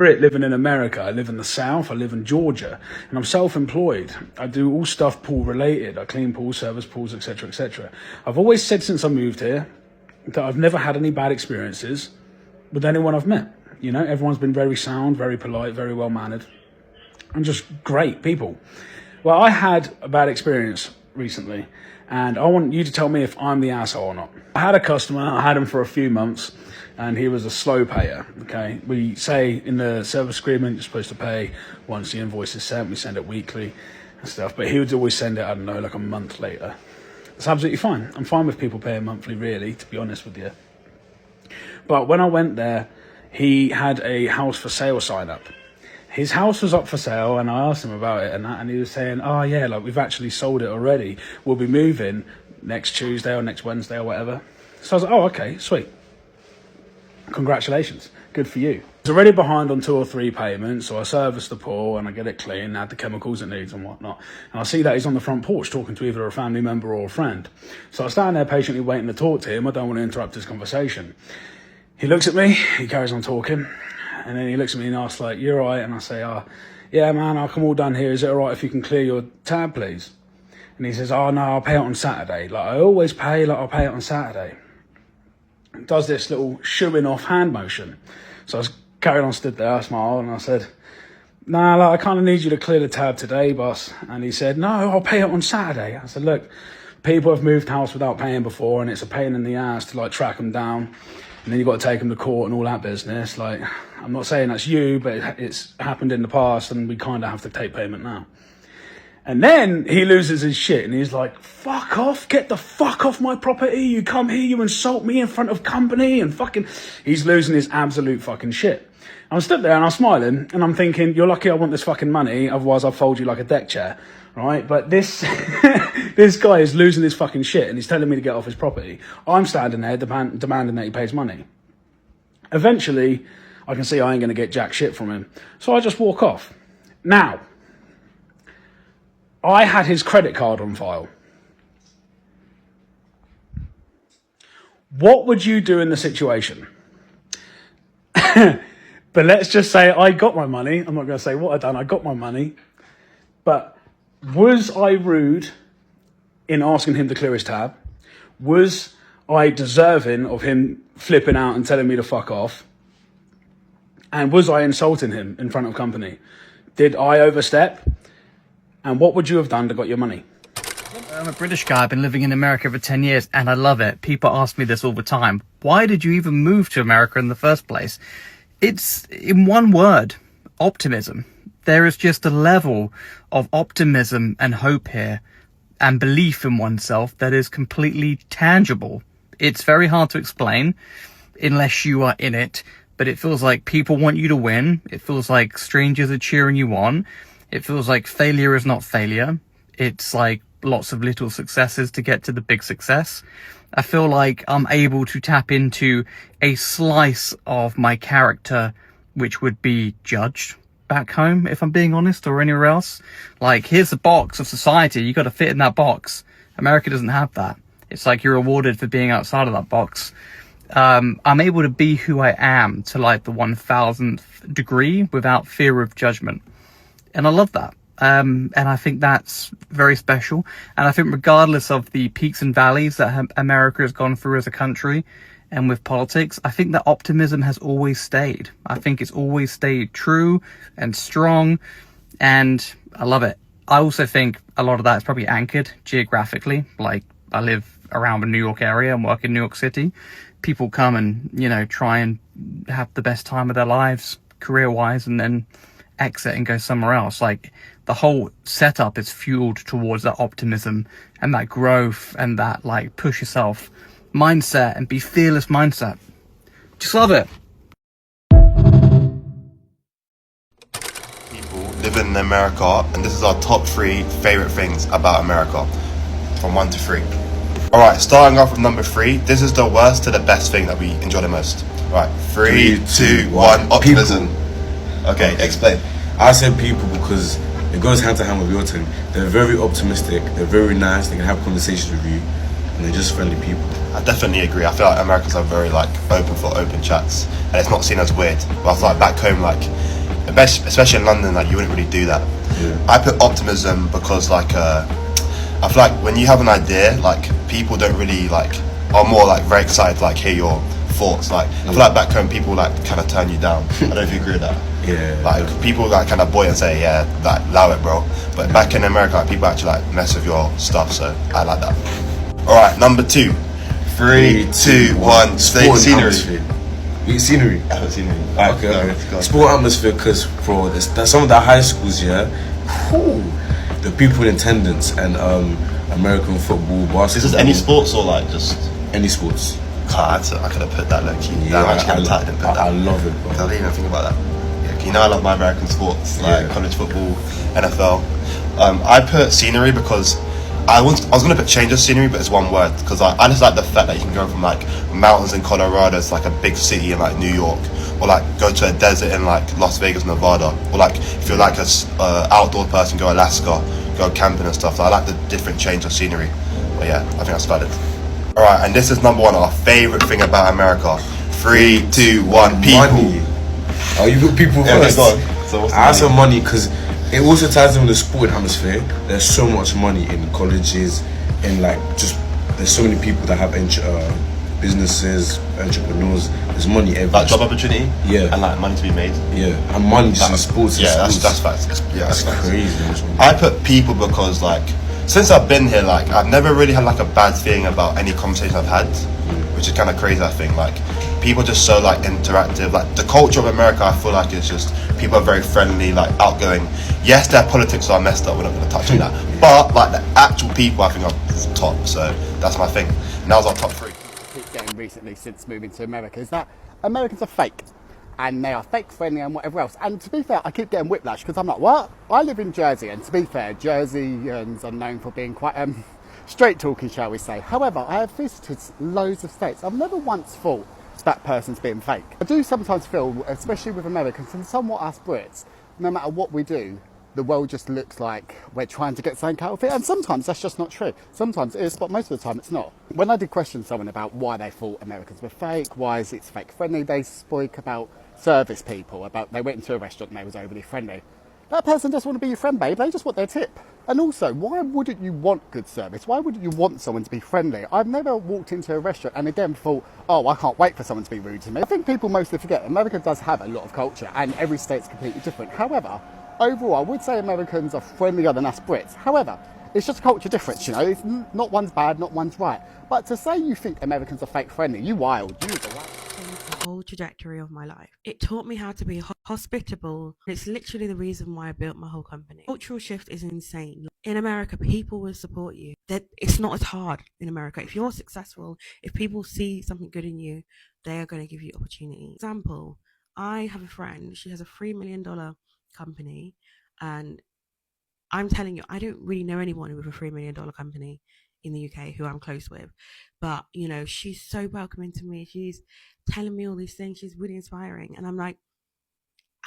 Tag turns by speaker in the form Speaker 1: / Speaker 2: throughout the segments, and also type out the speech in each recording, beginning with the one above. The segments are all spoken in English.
Speaker 1: Brit living in America. I live in the South. I live in Georgia, and I'm self-employed. I do all stuff pool related. I clean pools, service pools, etc., etc. I've always said since I moved here that I've never had any bad experiences with anyone I've met. You know, everyone's been very sound, very polite, very well mannered, and just great people. Well, I had a bad experience recently, and I want you to tell me if I'm the asshole or not. I had a customer. I had him for a few months. And he was a slow payer, okay? We say in the service agreement, you're supposed to pay once the invoice is sent. We send it weekly and stuff. But he would always send it, I don't know, like a month later. It's absolutely fine. I'm fine with people paying monthly, really, to be honest with you. But when I went there, he had a house for sale sign up. His house was up for sale, and I asked him about it, and he was saying, oh, yeah, like, we've actually sold it already. We'll be moving next Tuesday or next Wednesday or whatever. So I was like, oh, okay, sweet. Congratulations, good for you. I was already behind on 2 or 3 payments, so I service the pool and I get it clean, add the chemicals it needs and whatnot. And I see that he's on the front porch talking to either a family member or a friend. So I stand there patiently waiting to talk to him. I don't want to interrupt his conversation. He looks at me, he carries on talking, and then he looks at me and asks, like, you all right? And I say, yeah, man, I'm all done here. Is it all right if you can clear your tab, please? And he says, oh, no, I'll pay it on Saturday. Like, I always pay, like, I'll pay it on Saturday. Does this little shooing off hand motion. So I was carried on, stood there, I smiled, and I said, nah, like, I kind of need you to clear the tab today, boss. And he said, no, I'll pay it on Saturday. I said, look, people have moved house without paying before, and it's a pain in the ass to, like, track them down. And then you've got to take them to court and all that business. Like, I'm not saying that's you, but it's happened in the past, and we kind of have to take payment now. And then he loses his shit and he's like, fuck off, get the fuck off my property. You come here, you insult me in front of company and fucking, he's losing his absolute fucking shit. I'm stood there and I'm smiling and I'm thinking, you're lucky I want this fucking money. Otherwise I'll fold you like a deck chair. Right. But this, this guy is losing his fucking shit and he's telling me to get off his property. I'm standing there demanding that he pays money. Eventually I can see I ain't going to get jack shit from him. So I just walk off. Now, I had his credit card on file. What would you do in the situation? But let's just say I got my money. I'm not going to say what I done. I got my money. But was I rude in asking him to clear his tab? Was I deserving of him flipping out and telling me to fuck off? And was I insulting him in front of company? Did I overstep? And what would you have done to got your money?
Speaker 2: I'm a British guy. I've been living in America for 10 years and I love it. People ask me this all the time. Why did you even move to America in the first place? It's, in one word, optimism. There is just a level of optimism and hope here and belief in oneself that is completely tangible. It's very hard to explain unless you are in it, but it feels like people want you to win. It feels like strangers are cheering you on. It feels like failure is not failure. It's like lots of little successes to get to the big success. I feel like I'm able to tap into a slice of my character which would be judged back home, if I'm being honest, or anywhere else. Like, here's the box of society. You got to fit in that box. America doesn't have that. It's like you're rewarded for being outside of that box. I'm able to be who I am to like the 1000th degree without fear of judgment. And I love that. And I think that's very special. And I think regardless of the peaks and valleys that America has gone through as a country and with politics, I think that optimism has always stayed. I think it's always stayed true and strong. And I love it. I also think a lot of that is probably anchored geographically. Like, I live around the New York area and work in New York City. People come and, you know, try and have the best time of their lives career-wise and then exit and go somewhere else. Like, the whole setup is fueled towards that optimism and that growth and that, like, push yourself mindset and be fearless mindset. Just love it.
Speaker 3: People living in America, and this is our top 3 favorite things about America, from 1 to 3. All right, starting off with number 3. This is the worst to the best thing that we enjoy the most. All right, 3, 2, 1. Optimism.
Speaker 4: People.
Speaker 3: Okay, explain.
Speaker 4: I said people because it goes hand to hand with your turn. They're very optimistic. They're very nice. They can have conversations with you. and they're just friendly people.
Speaker 3: I definitely agree. I feel like Americans are very like open for open chats, and it's not seen as weird. But I feel like back home, like especially in London, like you wouldn't really do that.
Speaker 4: Yeah.
Speaker 3: I put optimism because like I feel like when you have an idea, like people don't really like are more like very excited to like hear your thoughts. Like I feel like back home people like kind of turn you down. I don't know if you agree with that.
Speaker 4: Yeah.
Speaker 3: Like people like kind of boy and say, yeah, like allow it, bro. But back in America, like, people actually like mess with your stuff. So I like that. All right, number 2. 3, 2, 1.
Speaker 4: Sport
Speaker 3: Scenery.
Speaker 4: atmosphere. Scenery.
Speaker 3: Scenery.
Speaker 4: Okay. Sport atmosphere, because bro, there's some of the high schools, yeah. Whew, the people in attendance and American football, basketball.
Speaker 3: Is this any sports or like just
Speaker 4: any sports?
Speaker 3: I could have put that low key.
Speaker 4: Yeah,
Speaker 3: I'm actually tired and put that.
Speaker 4: I love it, bro.
Speaker 3: I didn't even think about that. Yeah, you know I love my American sports like college football, NFL. I put scenery because I was gonna put change of scenery, but it's one word because I just like the fact that you can go from like mountains in Colorado to like a big city in like New York, or like go to a desert in like Las Vegas, Nevada, or like if you're like a outdoor person, go Alaska, go camping and stuff. So I like the different change of scenery. But yeah, I think that's valid. All right, and this is number 1, our favorite thing about America. 3, 2, 1. People.
Speaker 4: Money. Oh, you put people first.
Speaker 3: Go on. So what's the
Speaker 4: I have some
Speaker 3: money?
Speaker 4: money because it also ties in with the sporting atmosphere. There's so much money in colleges, in like just there's so many people that have businesses, entrepreneurs. There's money everywhere.
Speaker 3: Like job opportunity.
Speaker 4: Yeah.
Speaker 3: And like money to be made.
Speaker 4: Yeah, and money just in sports.
Speaker 3: Yeah,
Speaker 4: in
Speaker 3: that's
Speaker 4: sports.
Speaker 3: facts. Yeah,
Speaker 4: That's
Speaker 3: facts.
Speaker 4: crazy.
Speaker 3: I put people because like since I've been here, like I've never really had like a bad feeling about any conversation I've had, which is kind of crazy. I think like people are just so like interactive. Like the culture of America, I feel like it's just people are very friendly, like outgoing. Yes, their politics are messed up. We're not going to touch on that, but like the actual people, I think are top. So that's my thing. And that was our top 3.
Speaker 5: Keep getting recently since moving to America is that Americans are fake. And they are fake friendly and whatever else. And to be fair, I keep getting whiplash because I'm like, what? I live in Jersey, and to be fair, Jerseyans are known for being quite straight talking, shall we say. However, I have visited loads of states. I've never once thought that person's being fake. I do sometimes feel, especially with Americans and somewhat us Brits, no matter what we do, the world just looks like we're trying to get something out of it. And sometimes that's just not true. Sometimes it is, but most of the time it's not. When I did question someone about why they thought Americans were fake, why is it fake friendly, they spoke about service people, about they went into a restaurant and they was overly friendly. That person doesn't want to be your friend, babe. They just want their tip. And also, why wouldn't you want good service? Why wouldn't you want someone to be friendly? I've never walked into a restaurant and again thought, oh, I can't wait for someone to be rude to me. I think people mostly forget America does have a lot of culture and every state's completely different. However, overall, I would say Americans are friendlier than us Brits. However, it's just a culture difference, you know. It's not one's bad, not one's right. But to say you think Americans are fake friendly, you wild. You the wild.
Speaker 6: The whole trajectory of my life. It taught me how to be hospitable. It's literally the reason why I built my whole company. Cultural shift is insane. In America, people will support you. It's not as hard in America. If you're successful, if people see something good in you, they are going to give you opportunity. Example, I have a friend. She has a $3 million company, and I'm telling you, I don't really know anyone with a $3 million company in the UK who I'm close with, but you know, she's so welcoming to me. She's telling me all these things. She's really inspiring, and I'm like,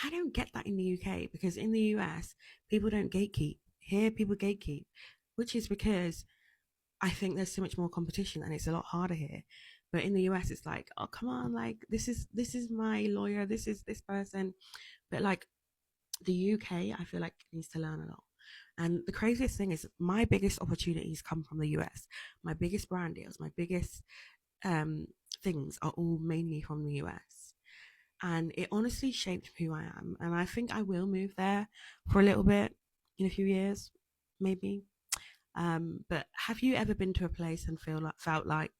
Speaker 6: I don't get that in the UK, because in the US people don't gatekeep. Here people gatekeep, which is because I think there's so much more competition and it's a lot harder here. But in the US it's like, oh come on, like this is my lawyer, this is this person. But like the UK, I feel like needs to learn a lot. And the craziest thing is my biggest opportunities come from the US. My biggest brand deals, my biggest things are all mainly from the US. And it honestly shaped who I am. And I think I will move there for a little bit in a few years, maybe. But have you ever been to a place and felt like,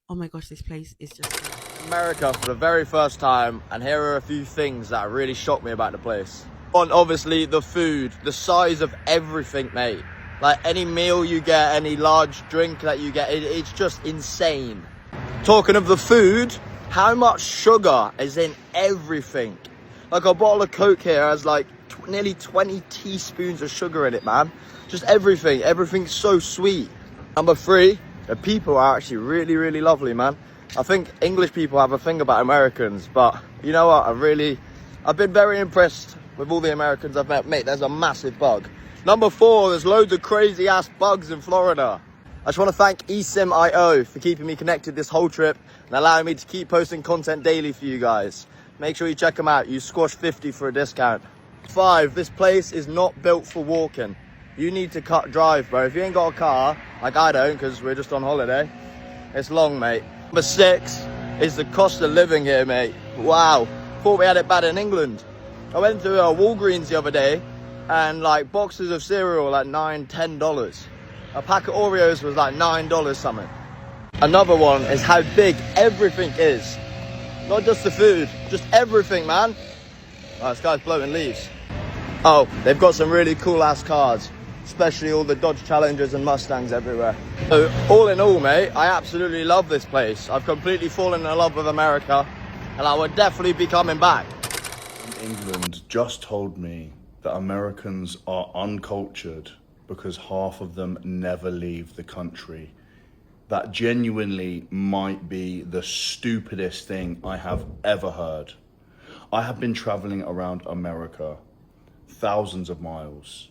Speaker 6: oh my gosh, this place is just
Speaker 7: America for the very first time, and here are a few things that really shocked me about the place. On obviously the food, the size of everything, mate. Like any meal you get, any large drink that you get, it's just insane. Talking of the food, how much sugar is in everything? Like a bottle of Coke here has like nearly 20 teaspoons of sugar in it, man. Just everything, everything's so sweet. Number 3, the people are actually really, really lovely, man. I think English people have a thing about Americans, but you know what, I've been very impressed with all the Americans I've met. Mate, there's a massive bug. Number 4, there's loads of crazy ass bugs in Florida. I just want to thank eSIM.io for keeping me connected this whole trip and allowing me to keep posting content daily for you guys. Make sure you check them out. Use Squash 50 for a discount. 5, this place is not built for walking. You need to drive, bro. If you ain't got a car, like I don't, because we're just on holiday, it's long, mate. Number 6 is the cost of living here, mate. Wow. Thought we had it bad in England. I went to Walgreens the other day and like boxes of cereal were like $9, $10. A pack of Oreos was like $9 something. Another one is how big everything is. Not just the food, just everything, man. Oh, this guy's blowing leaves. Oh, they've got some really cool ass cars, especially all the Dodge Challengers and Mustangs everywhere. So all in all, mate, I absolutely love this place. I've completely fallen in love with America and I would definitely be coming back.
Speaker 8: England just told me that Americans are uncultured because half of them never leave the country. That genuinely might be the stupidest thing I have ever heard. I have been traveling around America thousands of miles.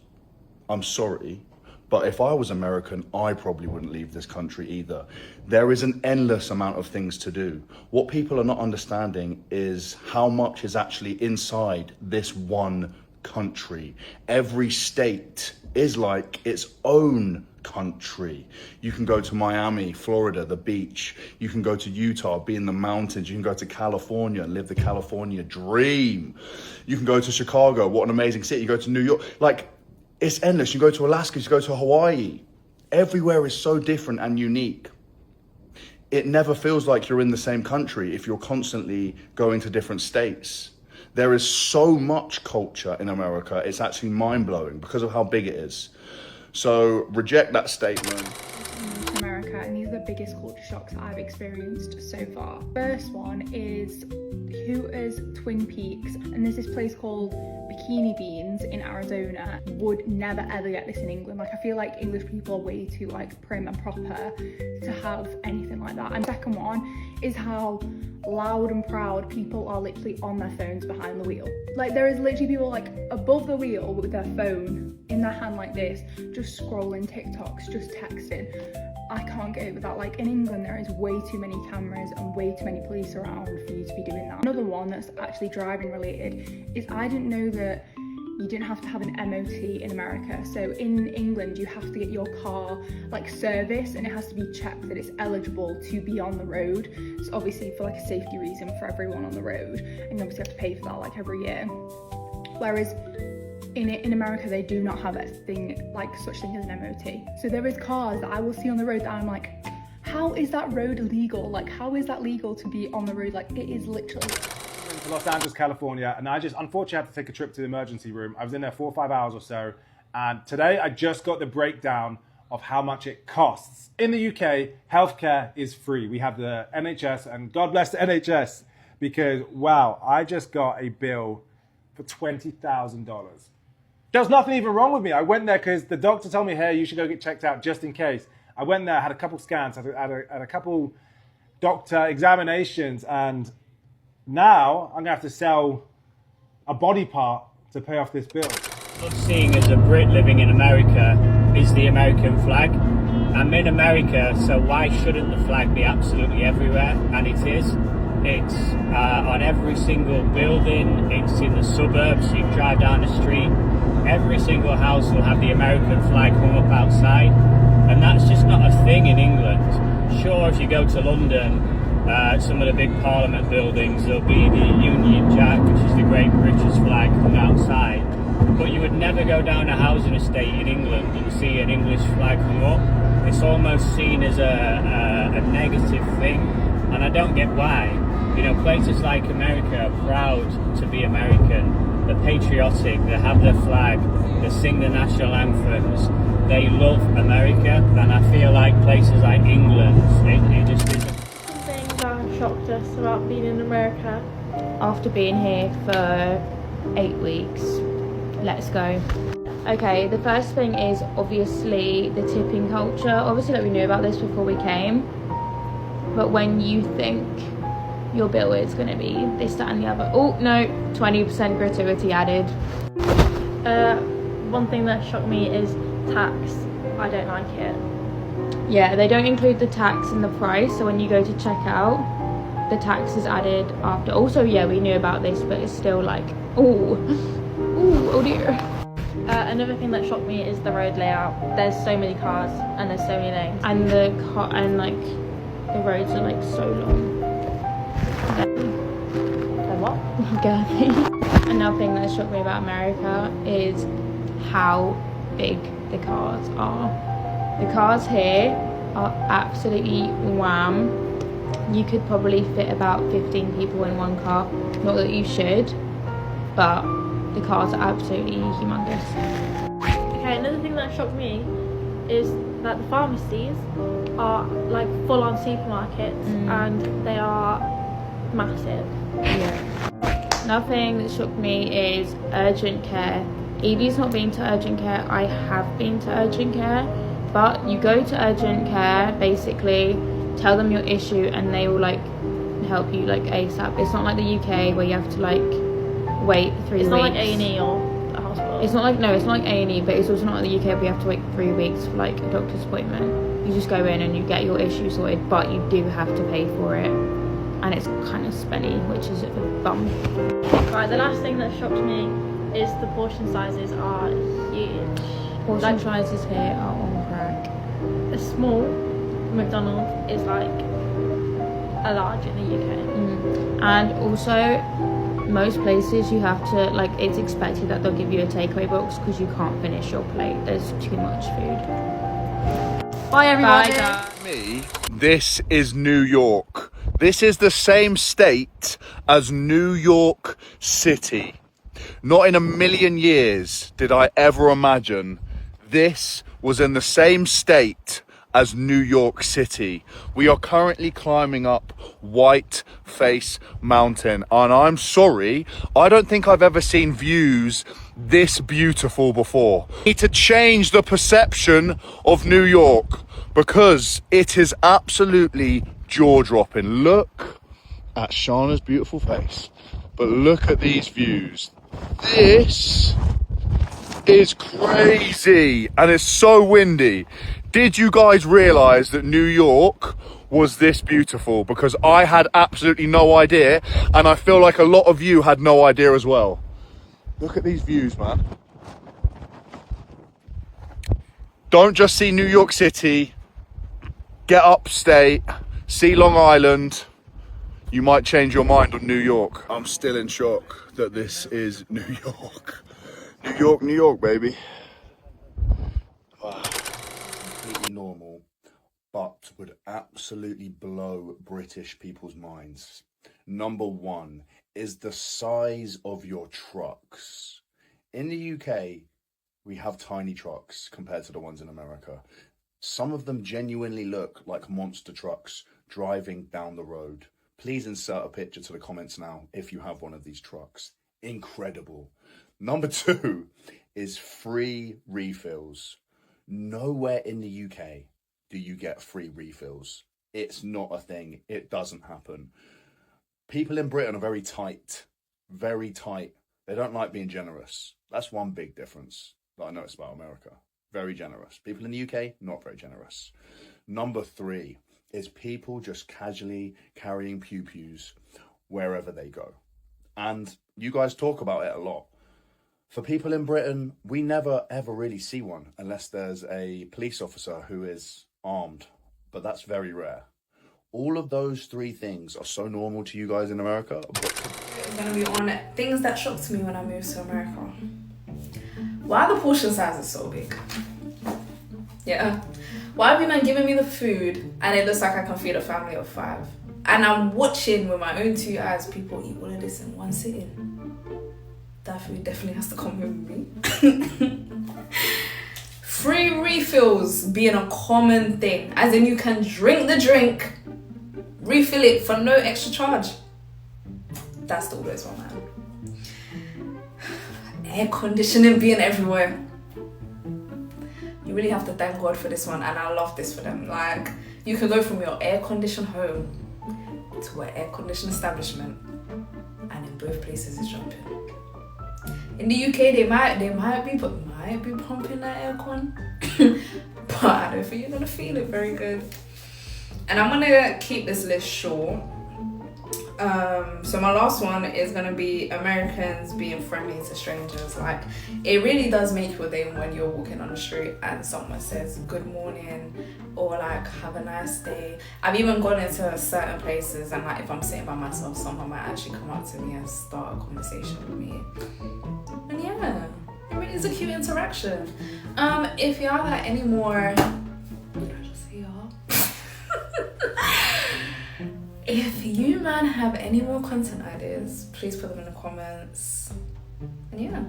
Speaker 8: I'm sorry, but if I was American, I probably wouldn't leave this country either. There is an endless amount of things to do. What people are not understanding is how much is actually inside this one country. Every state is like its own country. You can go to Miami, Florida, the beach. You can go to Utah, be in the mountains. You can go to California and live the California dream. You can go to Chicago, what an amazing city. You go to New York, like it's endless. You go to Alaska, you go to Hawaii. Everywhere is so different and unique. It never feels like you're in the same country if you're constantly going to different states. There is so much culture in America, it's actually mind-blowing because of how big it is. So reject that statement.
Speaker 9: To America, and these are the biggest culture shocks that I've experienced so far. First one is Hooters Twin Peaks, and there's this place called Bikini Beans in Arizona. Would never ever get this in England. Like I feel like English people are way too like prim and proper to have anything like that. And second one is how loud and proud people are literally on their phones behind the wheel. Like there is literally people like above the wheel with their phone in their hand like this, just scrolling TikToks, just texting. I can't get over that. Like in England there is way too many cameras and way too many police around for you to be doing that. Another one that's actually driving related is I didn't know that you didn't have to have an MOT in America. So in England, you have to get your car like serviced and it has to be checked that it's eligible to be on the road. So obviously for like a safety reason for everyone on the road, and you obviously have to pay for that like every year. Whereas in America, they do not have a thing like such thing as an MOT. So there is cars that I will see on the road that I'm like, how is that road legal? Like how is that legal to be on the road? Like it is literally.
Speaker 10: To Los Angeles, California, and I just unfortunately had to take a trip to the emergency room. I was in there 4 or 5 hours or so, and today I just got the breakdown of how much it costs. In the UK, healthcare is free. We have the NHS, and God bless the NHS, because wow, I just got a bill for $20,000. There's nothing even wrong with me. I went there because the doctor told me, hey, you should go get checked out just in case. I went there, had a couple scans, had a couple doctor examinations, and now I'm gonna have to sell a body part to pay off this bill.
Speaker 11: Seeing as a Brit living in America is the American flag. I'm in America, so why shouldn't the flag be absolutely everywhere? And it is. It's on every single building, it's in the suburbs, you drive down the street, every single house will have the American flag hung up outside, and that's just not a thing in England. Sure, if you go to London, some of the big Parliament buildings, there'll be the Union Jack, which is the Great British flag, hung outside. But you would never go down a housing estate in England and see an English flag hung up. It's almost seen as a negative thing, and I don't get why. You know, places like America are proud to be American. They're patriotic, they have their flag, they sing the national anthems. They love America, and I feel like places like England, it just isn't.
Speaker 12: Shocked us about being in America after being here for 8 weeks. Let's go. Okay, the first thing is obviously the tipping culture. Obviously, like we knew about this before we came, but when you think your bill is going to be this, that and the other, oh no, 20% gratuity added. One thing that shocked me is tax. I don't like it. Yeah, they don't include the tax in the price, so when you go to check out, the tax is added after. Also, yeah, we knew about this, but it's still like, oh dear. Another thing that shocked me is the road layout. There's so many cars and there's so many lanes, and the roads are like so long. What? Another thing that shocked me about America is how big the cars are. The cars here are absolutely wham. You could probably fit about 15 people in one car. Not that you should, but the cars are absolutely humongous.
Speaker 13: Okay, another thing that shocked me is that the pharmacies are like full-on supermarkets and they are massive.
Speaker 12: Yeah. Another thing that shocked me is urgent care. Evie's not been to urgent care. I have been to urgent care, but you go to urgent care, basically tell them your issue and they will like help you like ASAP. It's not like the UK where you have to like wait 3 weeks.
Speaker 13: It's not like A&E or a hospital.
Speaker 12: It's not like A&E, but it's also not like the UK where you have to wait 3 weeks for like a doctor's appointment. You just go in and you get your issue sorted, but you do have to pay for it, and it's kind of spenny, which is a bum.
Speaker 13: Right, the last thing that shocked me is the portion sizes are huge.
Speaker 12: Portion sizes here are on crack.
Speaker 13: A small McDonald's is like a large in the UK.
Speaker 12: And also, most places you have to, like, it's expected that they'll give you a takeaway box because you can't finish your plate. There's too much food.
Speaker 13: Bye everybody.
Speaker 12: Bye, guys.
Speaker 8: Me, this is New York. This is the same state as New York City. Not in a million years did I ever imagine this was in the same state as New York City. We are currently climbing up White Face Mountain, and I'm sorry, I don't think I've ever seen views this beautiful before. We need to change the perception of New York because it is absolutely jaw-dropping. Look at Shauna's beautiful face, but look at these views. This is crazy and it's so windy. Did you guys realize that New York was this beautiful? Because I had absolutely no idea, and I feel like a lot of you had no idea as well. Look at these views, man. Don't just see New York City, get upstate, see Long Island. You might change your mind on New York. I'm still in shock that this is New York. New York, New York, baby. Wow. Completely normal, but would absolutely blow British people's minds. Number one is the size of your trucks. In the UK, we have tiny trucks compared to the ones in America. Some of them genuinely look like monster trucks driving down the road. Please insert a picture to the comments now if you have one of these trucks. Incredible. Number two is free refills. Nowhere in the UK do you get free refills. It's not a thing. It doesn't happen. People in Britain are very tight. Very tight. They don't like being generous. That's one big difference that I noticed about America. Very generous. People in the UK, not very generous. Number three is people just casually carrying pew-pews wherever they go. And you guys talk about it a lot. For people in Britain, we never ever really see one unless there's a police officer who is armed, but that's very rare. All of those three things are so normal to you guys in America.
Speaker 14: I'm gonna be on it. Things that shocked me when I moved to America. Why are the portion sizes so big? Yeah. Why have you not given me the food and it looks like I can feed a family of 5? And I'm watching with my own 2 eyes people eat all of this in one sitting. That food definitely has to come with me. Free refills being a common thing, as in you can drink the drink, refill it for no extra charge. That's the always one, man. Air conditioning being everywhere. You really have to thank God for this one, and I love this for them. Like, you can go from your air-conditioned home to an air-conditioned establishment, and in both places it's jumping. In the UK, they might might be pumping that aircon, but I don't think you're gonna feel it very good. And I'm gonna keep this list short. So my last one is gonna be Americans being friendly to strangers. Like, it really does make your day when you're walking on the street and someone says good morning or like have a nice day. I've even gone into certain places and like if I'm sitting by myself, someone might actually come up to me and start a conversation with me. And yeah, it really is a cute interaction. If y'all got any more, did I just say y'all? If you man have any more content ideas, please put them in the comments. And yeah.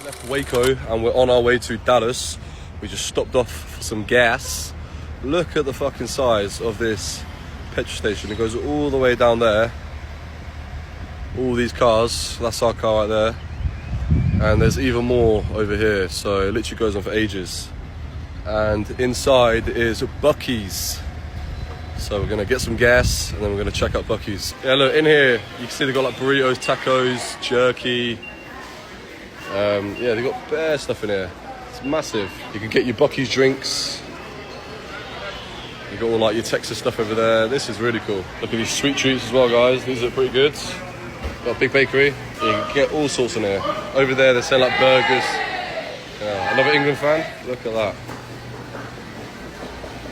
Speaker 3: Left Waco and we're on our way to Dallas. We just stopped off for some gas. Look at the fucking size of this petrol station. It goes all the way down there. All these cars, that's our car right there. And there's even more over here, so it literally goes on for ages. And inside is Buc-ee's. So we're gonna get some gas and then we're gonna check out Buc-ee's. Yeah, look, in here, you can see they've got like burritos, tacos, jerky. Yeah, they've got bare stuff in here. It's massive. You can get your Buc-ee's drinks. You've got all like your Texas stuff over there. This is really cool. Look at these sweet treats as well, guys. These are pretty good. Got a big bakery. You can get all sorts in here. Over there, they sell like burgers. Yeah, another England fan. Look at that.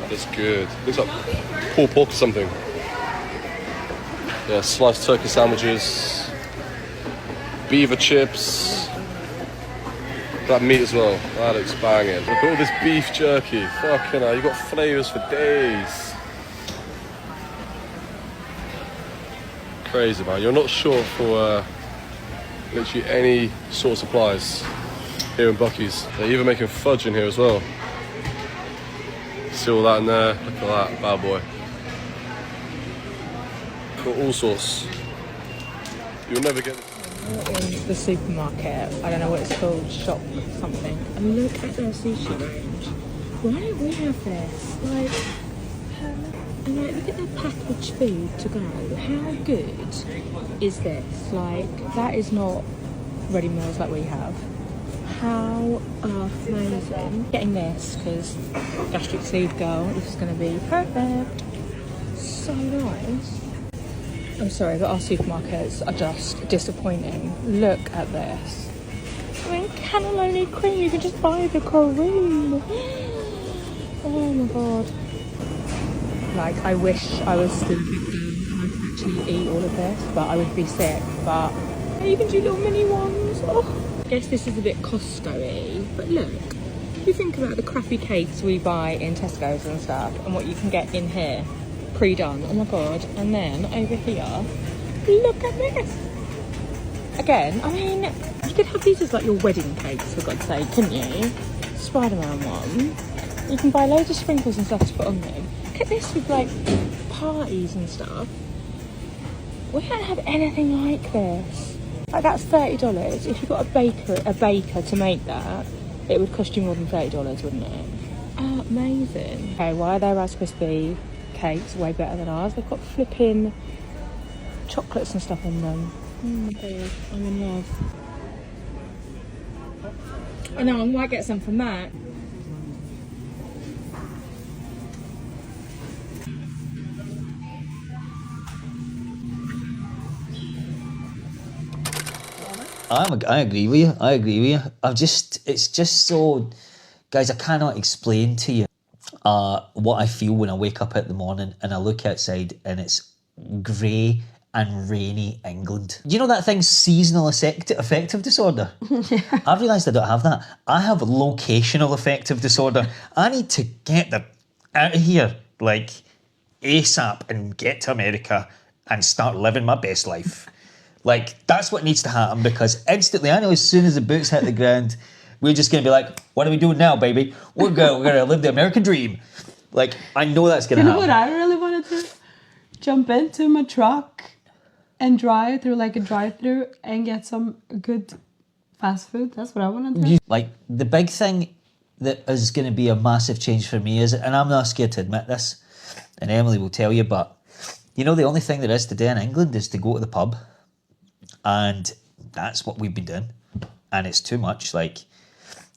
Speaker 3: That's good. Looks like pulled pork or something. Yeah, sliced turkey sandwiches. Beaver chips. That meat as well. That looks banging. Look at all this beef jerky. Fucking hell, you got flavours for days. Crazy, man. You're not short for literally any sort of supplies here in Buc-ee's. They're even making fudge in here as well. See all that in there. Look at that bad boy. Got all sorts. You'll never get
Speaker 15: in the supermarket, I don't know what it's called, shop something, and look at their sushi range. Why don't we have this? Like, and like, look at their packaged food to go. How good is this? Like, that is not ready meals like we have. How amazing. Getting this because gastric sleeve girl, this is going to be perfect. So nice. I'm sorry, but our supermarkets are just disappointing. Look at this. I mean, cannelloni cream, you can just buy the cream. Oh my god. Like, I wish I was still a big girl and I could actually eat all of this, but I would be sick. But you can do little mini ones. Oh. I guess this is a bit Costco-y, but look. If you think about the crappy cakes we buy in Tesco's and stuff, and what you can get in here. Pre-done, oh my god. And then over here, look at this. Again, I mean, you could have these as like your wedding cakes, for God's sake, couldn't you? Spider-Man one. You can buy loads of sprinkles and stuff to put on them. Look at this with like parties and stuff. We don't have anything like this. Like, that's $30. If you got a baker to make that, it would cost you more than $30, wouldn't it? Amazing. Okay, why are their Rice Krispie cakes way better than ours? They've got flipping chocolates and stuff on them. Oh my god, I'm in love. I know, I might get some from that.
Speaker 16: I agree with you. It's just so, guys, I cannot explain to you what I feel when I wake up in the morning and I look outside and it's grey and rainy England. You know that thing, seasonal affective disorder? Yeah. I've realised I don't have that. I have locational affective disorder. I need to get out of here, like, ASAP and get to America and start living my best life. Like, that's what needs to happen, because instantly, I know as soon as the boots hit the ground, we're just going to be like, what are we doing now, baby? We're going to live the American dream. Like, I know that's going to happen.
Speaker 17: You know what I really wanted to? Jump into my truck and drive through like a drive-through and get some good fast food. That's what I want to do.
Speaker 16: Like, the big thing that is going to be a massive change for me is, and I'm not scared to admit this, and Emily will tell you, but, you know, the only thing there is to do in England is to go to the pub. And that's what we've been doing. And it's too much. Like,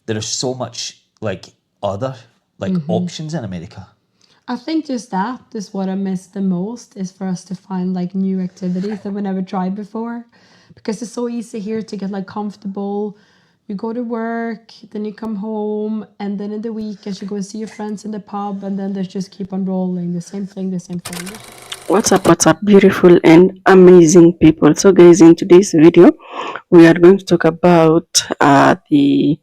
Speaker 16: there is so much like other like options in America.
Speaker 17: I think just that is what I miss the most, is for us to find like new activities that we never tried before. Because it's so easy here to get like comfortable. You go to work, then you come home, and then in the weekends you go and see your friends in the pub, and then they just keep on rolling. The same thing, the same thing.
Speaker 18: What's up, beautiful and amazing people. So guys, in today's video we are going to talk about the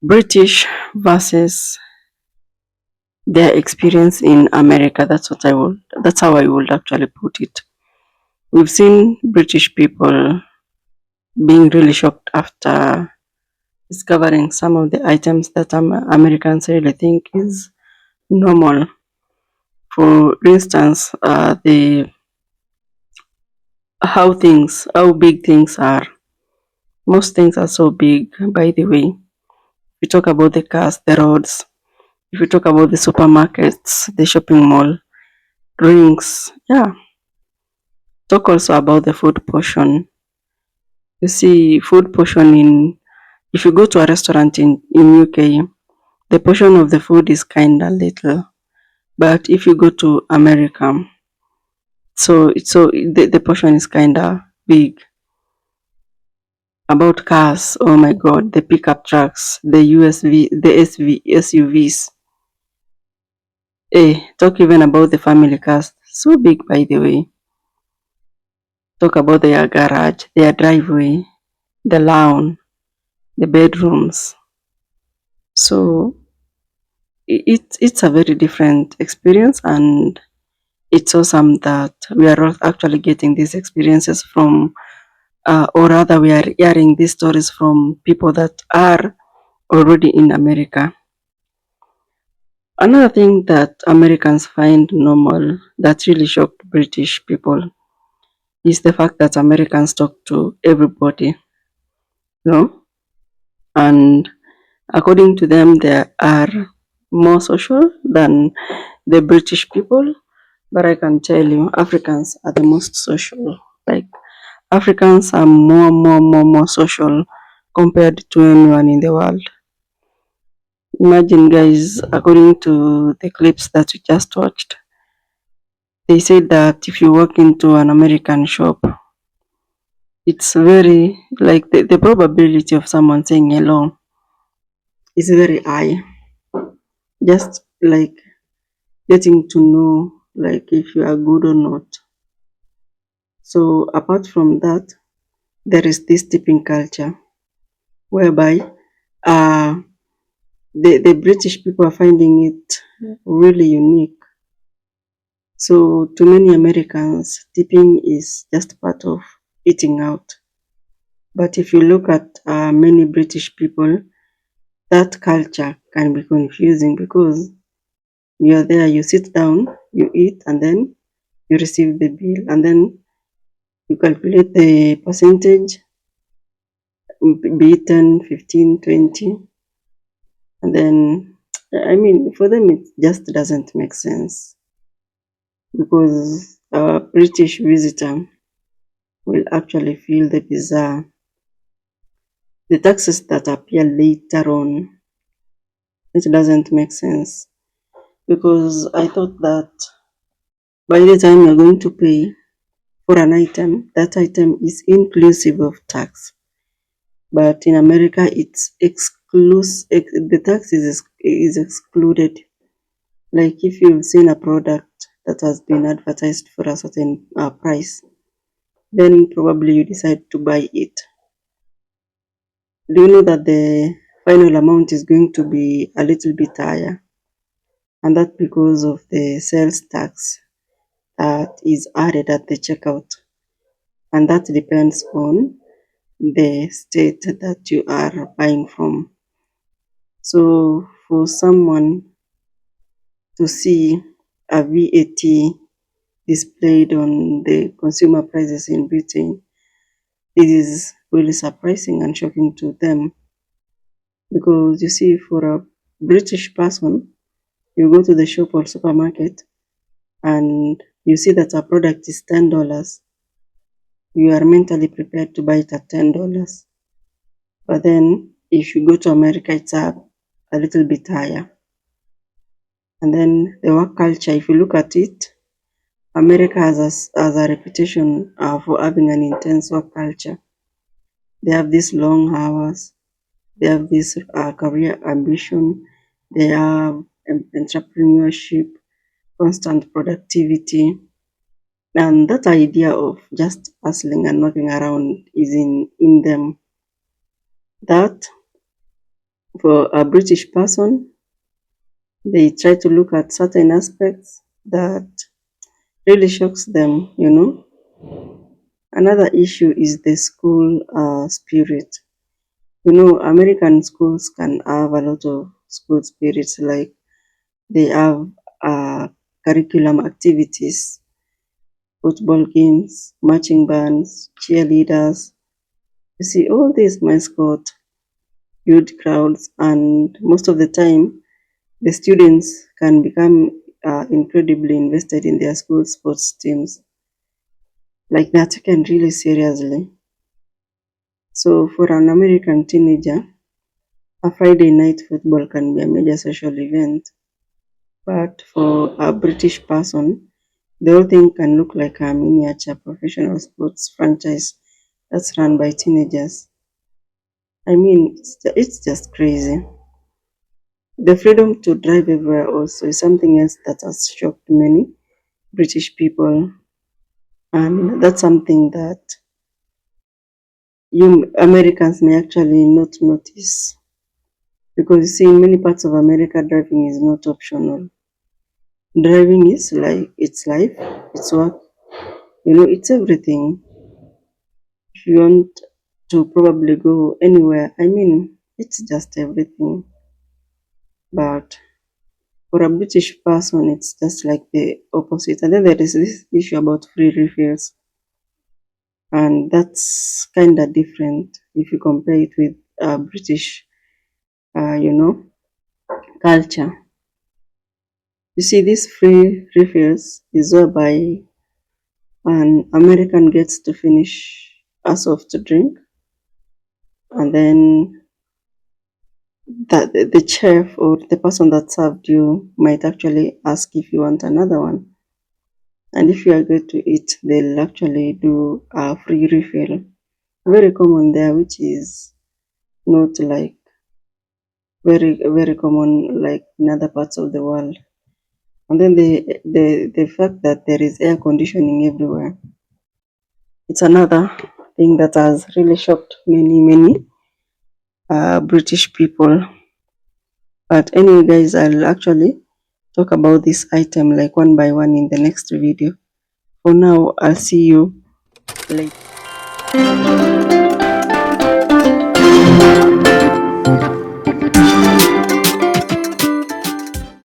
Speaker 18: British versus their experience in America. That's how I would actually put it. We've seen British people being really shocked after discovering some of the items that Americans really think is normal. For instance, how big things are. Most things are so big, by the way. If you talk about the cars, the roads, if you talk about the supermarkets, the shopping mall, drinks, yeah. Talk also about the food portion. You see, food portion if you go to a restaurant in UK, the portion of the food is kinda little. But if you go to America, the portion is kinda big. About cars, oh my god, the pickup trucks, the SUVs. Talk even about the family cars. So big, by the way. Talk about their garage, their driveway, the lawn, the bedrooms. So it's a very different experience, and it's awesome that we are all actually getting these experiences from, or rather, we are hearing these stories from people that are already in America. Another thing that Americans find normal that really shocked British people is the fact that Americans talk to everybody, and according to them, they are more social than the British people. But I can tell you, Africans are the most social. Like, Africans are more social compared to anyone in the world. Imagine, guys, according to the clips that we just watched, they said that if you walk into an American shop, it's very, like, the probability of someone saying hello is very high. Just like getting to know, like, if you are good or not. So apart from that, there is this tipping culture whereby the British people are finding it really unique. So to many Americans, tipping is just part of eating out. But if you look at many British people, that culture can be confusing, because you are there, you sit down, you eat, and then you receive the bill, and then you calculate the percentage, be it 10, 15, 20, and then, I mean, for them it just doesn't make sense, because a British visitor will actually feel the bizarre. The taxes that appear later on, it doesn't make sense, because I thought that by the time you're going to pay for an item, that item is inclusive of tax. But in America, it's the tax is excluded. Like, if you've seen a product that has been advertised for a certain price, then probably you decide to buy it. Do you know that the final amount is going to be a little bit higher? And that's because of the sales tax that is added at the checkout. And that depends on the state that you are buying from. So for someone to see a VAT displayed on the consumer prices in Britain, it is really surprising and shocking to them, because you see, for a British person, you go to the shop or supermarket and you see that a product is $10, you are mentally prepared to buy it at $10. But then if you go to America, it's a little bit higher. And then the work culture, if you look at it, America has a reputation for having an intense work culture. They have these long hours, they have this career ambition, they have entrepreneurship, constant productivity. And that idea of just hustling and knocking around is in them. That for a British person, they try to look at certain aspects that really shocks them, you know. Another issue is the school spirit. You know, American schools can have a lot of school spirits, like they have curriculum activities, football games, marching bands, cheerleaders. You see, all these mascot, huge crowds, and most of the time, the students can become incredibly invested in their school sports teams. Like that, taken really seriously. So, for an American teenager, a Friday night football can be a major social event. But for a British person, the whole thing can look like a miniature professional sports franchise that's run by teenagers. I mean, it's just crazy. The freedom to drive everywhere also is something else that has shocked many British people, and that's something that you Americans may actually not notice, because you see, in many parts of America, driving is not optional. Driving is like it's life, it's work, you know, it's everything. If you want to probably go anywhere, I mean, it's just everything. But for a British person, it's just like the opposite. And then there is this issue about free refills, and that's kind of different if you compare it with British, you know, culture. You see, these free refills is whereby an American gets to finish a soft drink, and then the chef or the person that served you might actually ask if you want another one. And if you agree to it, they'll actually do a free refill. Very common there, which is not like very common like in other parts of the world. And then the fact that there is air conditioning everywhere. It's another thing that has really shocked many British people. But anyway, guys, I'll actually talk about this item like one by one in the next video. For now, I'll see you later.